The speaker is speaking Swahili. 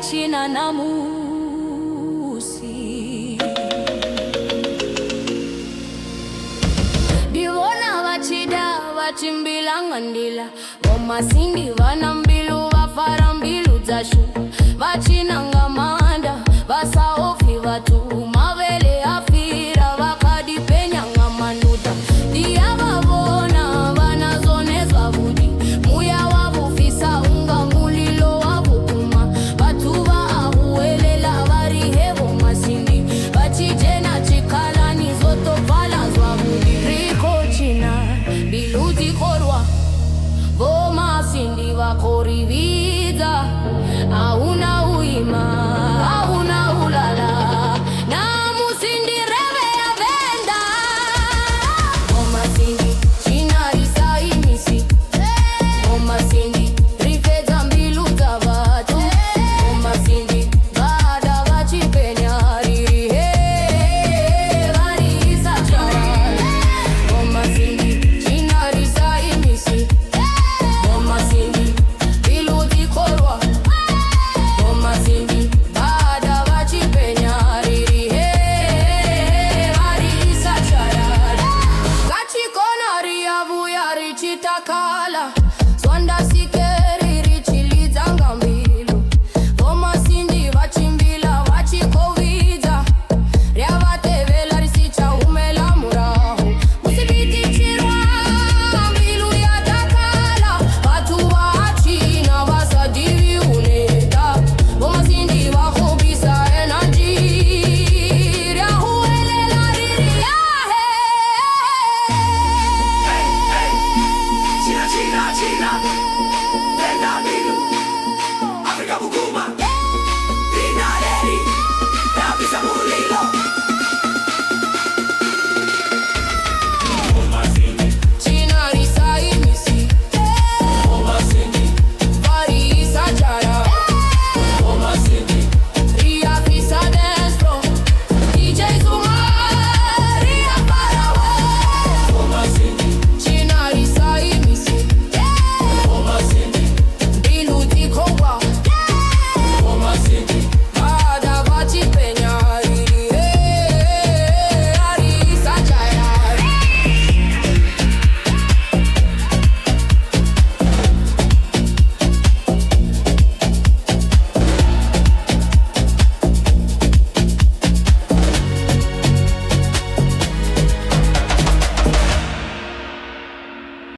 china na musi Divona vachida vachimbilanga ndila Vhomasindi vanambilu vafarambilu dzashu Vachinanga manda vasaofi vatu Mavele afira vakadipenyanga manuta Diavavona vanazonezwa vudi Muya wavufisa unga mulilo wavukuma Vatuva ahuelela varihe Vhomasindi Vachijena chikalani zotovala zwa vudi Riko china biluzi korwa Vhomasindi vakorividza Auna uima, auna ulala Na musindi reve ya venda Vhomasindi, chinarisa imisi Vhomasindi, rifedza mbilu dza vatu Vhomasindi, vada vachipenya ririhe Variisa charala Vhomasindi, chinarisa imisi Vhomasindi, mbilu dzikorwa Vhomasindi, vada vachipenya ririhe Variisa charala Kachikona riavuya richitaka